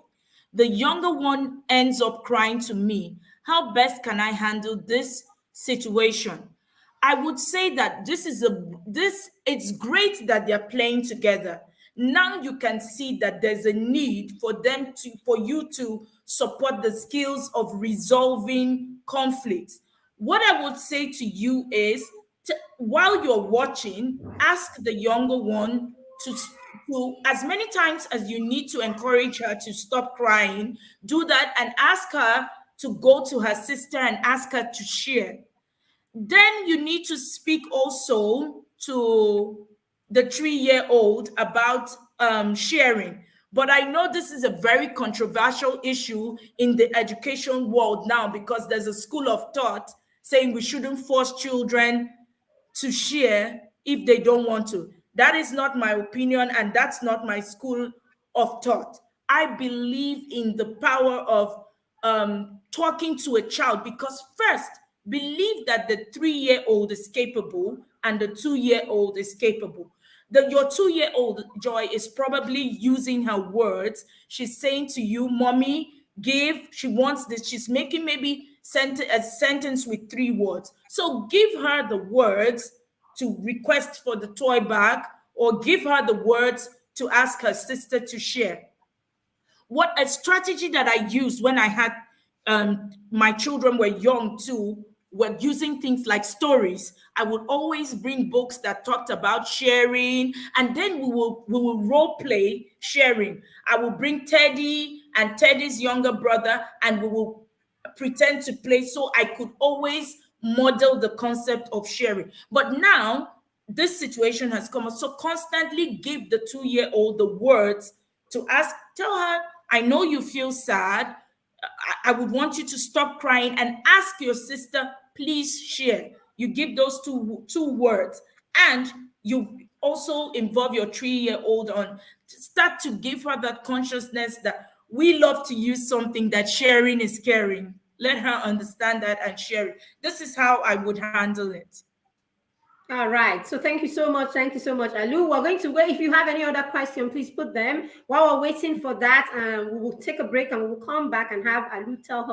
The younger one ends up crying to me. How best can I handle this situation? I would say that it's great that they're playing together. Now you can see that there's a need for you to support the skills of resolving conflicts. What I would say to you is, while you're watching, ask the younger one to as many times as you need to encourage her to stop crying, do that, and ask her to go to her sister and ask her to share. Then you need to speak also to the 3-year-old about sharing. But I know this is a very controversial issue in the education world now, because there's a school of thought saying we shouldn't force children to share if they don't want to. That is not my opinion, and that's not my school of thought. I believe in the power of talking to a child, because first, believe that the 3-year-old is capable and the 2-year-old is capable. Your 2-year-old, Joy, is probably using her words. She's saying to you, mommy, give. She wants this. She's making maybe a sentence with 3 words. So give her the words to request for the toy back, or give her the words to ask her sister to share. What a strategy that I used when I had my children were young too, were using things like stories. I would always bring books that talked about sharing, and then we will role play sharing. I will bring Teddy and Teddy's younger brother, and we will pretend to play, so I could always model the concept of sharing. But now this situation has come up, so constantly give the 2-year-old the words to ask. Tell her, I know you feel sad. I would want you to stop crying, and ask your sister, please share. You give those two words, and you also involve your 3-year-old on, start to give her that consciousness that we love to use something, that sharing is caring. Let her understand that and share it. This is how I would handle it. All right. So thank you so much. Thank you so much, Alu. We're going to wait. If you have any other question, please put them. While we're waiting for that, we will take a break, and we will come back and have Alu tell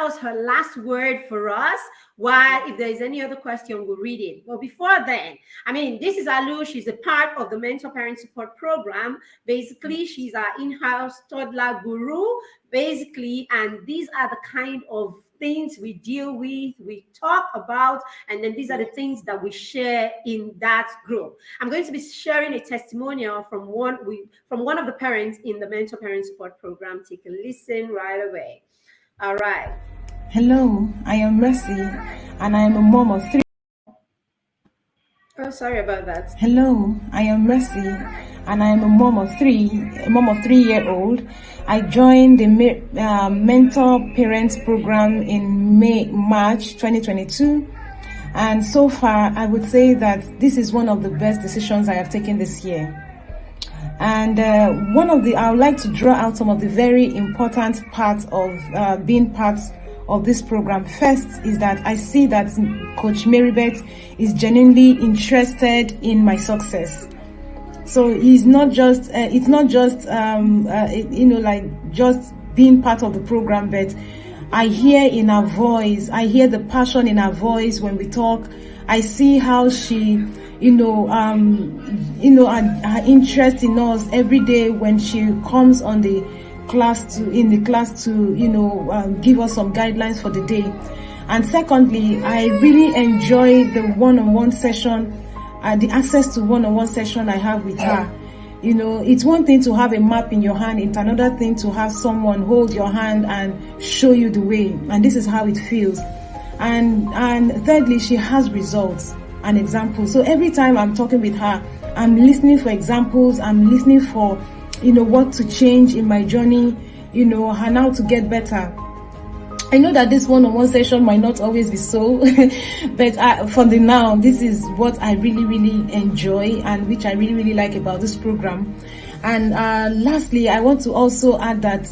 us her last word for us. While if there is any other question, we'll read it. But before then, this is Alu. She's a part of the Mentor Parent Support Program. Basically, she's our in-house toddler guru. Basically, and these are the kind of things we deal with, we talk about, and then these are the things that we share in that group. I'm going to be sharing a testimonial from one of the parents in the Mentor Parent Support Program. Take a listen right away. All right. Hello, I am Mercy, and I am a mom of 3. Oh, sorry about that. Hello, I am Mercy, and I am a mom of 3-year-old. I joined the Mentor Parents Program in March 2022, and so far I would say that this is one of the best decisions I have taken this year. And I would like to draw out some of the very important parts of being part of this program. First is that I see that Coach Marybeth is genuinely interested in my success. So it's not just just being part of the program, but I hear in her voice, I hear the passion in her voice when we talk. I see how she, her interest in us every day when she comes in the class to give us some guidelines for the day. And secondly, I really enjoy the one-on-one session, the access to one-on-one session I have with her. You know, it's one thing to have a map in your hand, it's another thing to have someone hold your hand and show you the way. And this is how it feels. And thirdly, she has results and examples. So every time I'm talking with her, I'm listening for examples, I'm listening for, what to change in my journey, and how to get better. I know that this one-on-one session might not always be so, but for the now, this is what I really, really enjoy and which I really, really like about this program. And lastly, I want to also add that,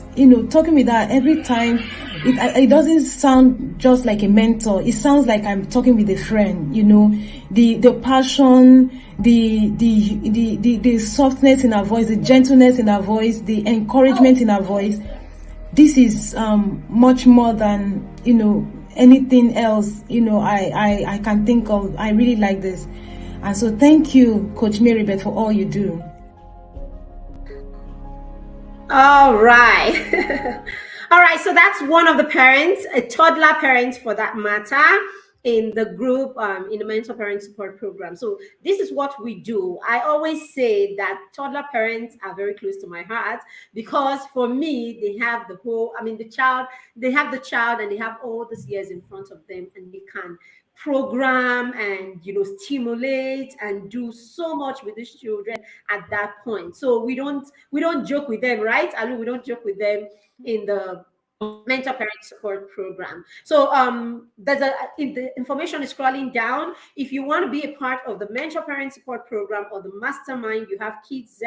talking with her every time, it doesn't sound just like a mentor. It sounds like I'm talking with a friend, the passion, the softness in her voice, the gentleness in her voice, the encouragement in her voice. This is much more than anything else I can think of. I really like this, and so thank you, Coach Marybeth, for all you do. All right. All right, so that's one of the parents, a toddler parent for that matter, in the group, in the mental parent support program. So this is what we do. I always say that toddler parents are very close to my heart because for me, they have the whole, they have the child and they have all these years in front of them, and they can program and stimulate and do so much with these children at that point. So we don't joke with them, right, Alu? We don't joke with them in the mental parent support program. So the information is scrolling down. If you want to be a part of the mental parent support program or the mastermind, you have kids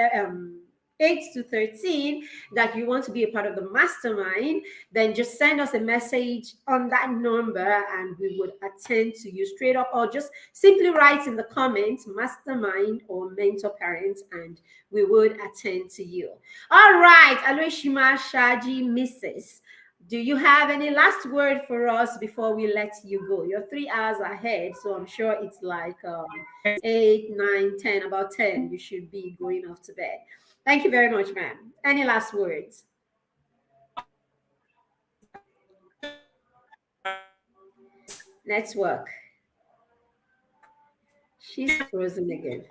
8 to 13 that you want to be a part of the mastermind, then just send us a message on that number and we would attend to you straight up, or just simply write in the comments mastermind or mentor parents and we would attend to you. All right, Aloyshima Shaji Mrs., do you have any last word for us before we let you go? You're 3 hours ahead, so I'm sure it's like 8, 9, 10, about 10 you should be going off to bed. Thank you very much, ma'am. Any last words? Network. She's frozen again.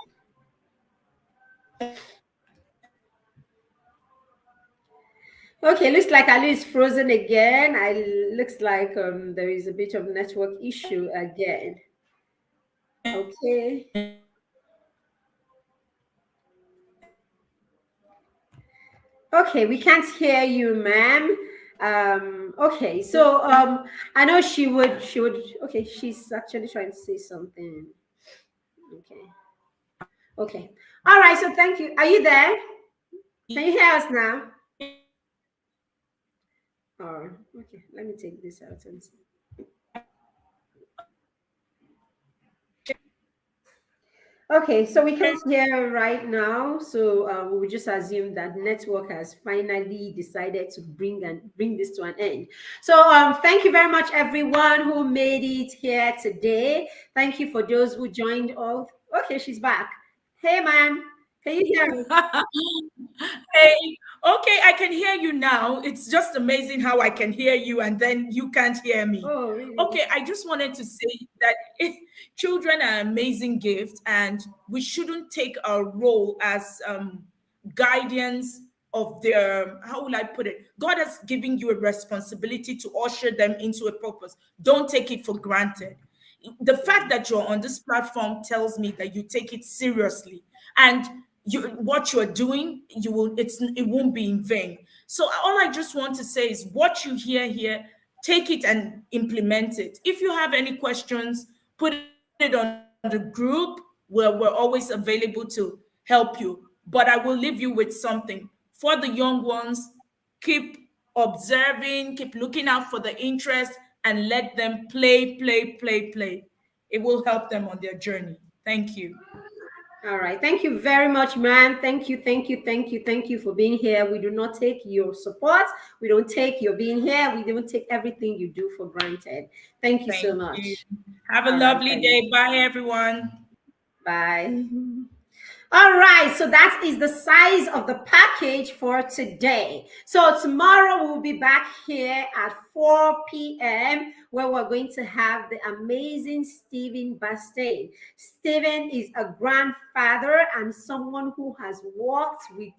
Okay, looks like Ali is frozen again. Looks like there is a bit of network issue again. Okay. Okay, we can't hear you, ma'am. Okay, so I know she would okay, she's actually trying to say something. Okay. All right, so thank you. Are you there? Can you hear us now? Oh, okay. Let me take this out and see. Okay, so we can't hear right now. So we will just assume that network has finally decided to bring this to an end. So thank you very much, everyone who made it here today. Thank you for those who joined. Oh, okay, she's back. Hey, ma'am. Can you hear me? Hey, okay, I can hear you now. It's just amazing how I can hear you and then you can't hear me. Oh, really? Okay, I just wanted to say that children are an amazing gift and we shouldn't take our role as guardians of their, how will I put it? God has given you a responsibility to usher them into a purpose. Don't take it for granted. The fact that you're on this platform tells me that you take it seriously. And what you're doing, it won't be in vain. So all I just want to say is what you hear here, take it and implement it. If you have any questions, put it on the group where we're always available to help you. But I will leave you with something. For the young ones, keep observing, keep looking out for the interest, and let them play. It will help them on their journey. Thank you. All right. Thank you very much, ma'am. Thank you for being here. We do not take your support. We don't take your being here. We don't take everything you do for granted. Thank you so much. Have a lovely day. Bye, everyone. Bye. All right, so that is the size of the package for today. So tomorrow we'll be back here at 4 p.m. where we're going to have the amazing Stephen Bastain. Stephen is a grandfather and someone who has worked with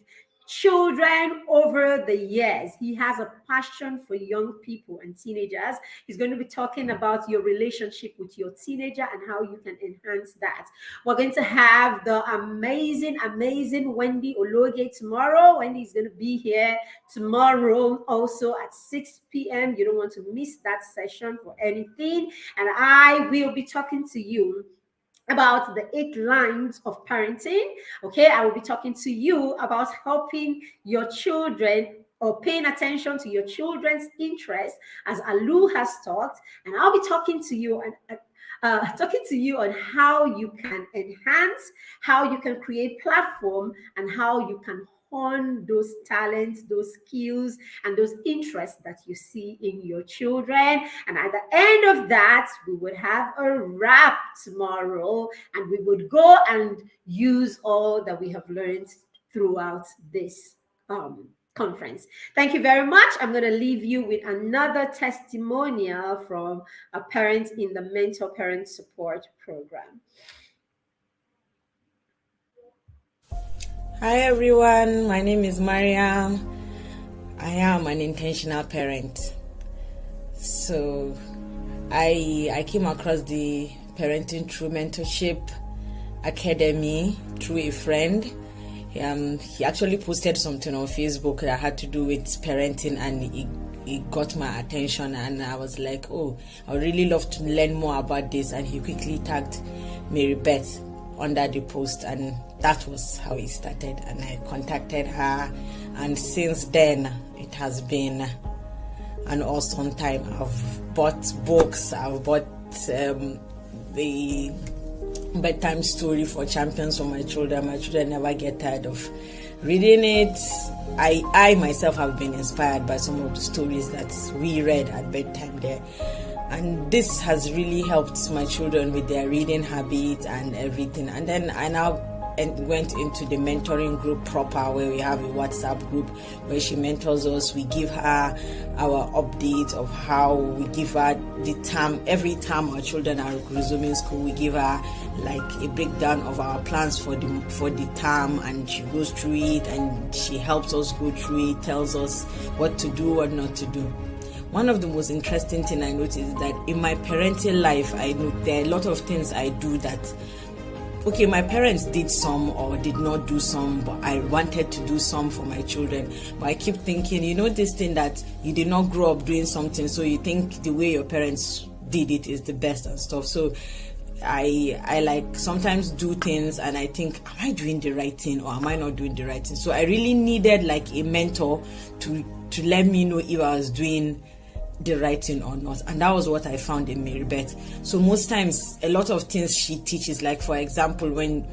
children over the years. He has a passion for young people and teenagers. He's going to be talking about your relationship with your teenager and how you can enhance that. We're going to have the amazing Wendy Ologe tomorrow. Wendy is going to be here tomorrow also at 6 p.m. You don't want to miss that session for anything. And I will be talking to you about the 8 lines of parenting. Okay, I will be talking to you about helping your children or paying attention to your children's interests, as Alu has talked, and I'll be talking to you on how you can enhance, how you can create platform, and how you can hone those talents, those skills, and those interests that you see in your children. And at the end of that, we would have a wrap tomorrow, and we would go and use all that we have learned throughout this conference. Thank you very much. I'm going to leave you with another testimonial from a parent in the Mentor Parent Support Program. Hi everyone, my name is Mariam. I am an intentional parent. So I came across the Parenting Through Mentorship Academy through a friend. He actually posted something on Facebook that had to do with parenting, and it got my attention, and I was like, oh, I would really love to learn more about this. And he quickly tagged Mary Beth under the post, and that was how it started. And I contacted her, and since then it has been an awesome time. I've bought books, I've bought the bedtime story for champions for my children. My children never get tired of reading it. I myself have been inspired by some of the stories that we read at bedtime there. And this has really helped my children with their reading habits and everything. And then I now went into the mentoring group proper, where we have a WhatsApp group where she mentors us. We give her our updates of how we give her the term. Every time our children are resuming school, we give her like a breakdown of our plans for the term, and she goes through it and she helps us go through it, tells us what to do, what not to do. One of the most interesting things I noticed is that in my parenting life, I know there are a lot of things I do that, okay, my parents did some or did not do some, but I wanted to do some for my children. But I keep thinking, this thing that you did not grow up doing something, so you think the way your parents did it is the best and stuff. So I like sometimes do things and I think, am I doing the right thing or am I not doing the right thing? So I really needed like a mentor to let me know if I was doing the right thing or not. And that was what I found in Mary Beth. So most times a lot of things she teaches, like for example, when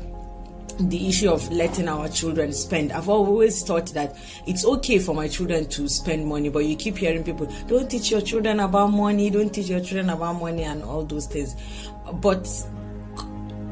the issue of letting our children spend, I've always thought that it's okay for my children to spend money, but you keep hearing people, don't teach your children about money, and all those things. But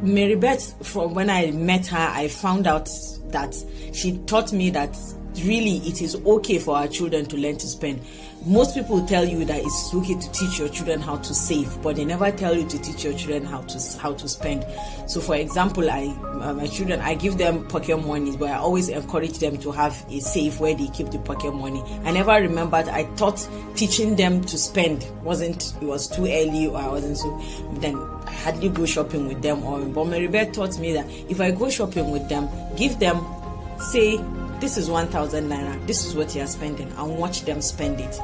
Mary Beth, from when I met her, I found out that she taught me that really it is okay for our children to learn to spend. Most people tell you that it's okay to teach your children how to save, but they never tell you to teach your children how to spend. So for example, my children, I give them pocket money, but I always encourage them to have a safe where they keep the pocket money. I never remembered, I thought teaching them to spend it was too early, or I wasn't, so then I hardly go shopping with them. But Mary Beth taught me that if I go shopping with them, give them, say, this is 1,000 naira, this is what you are spending, and watch them spend it.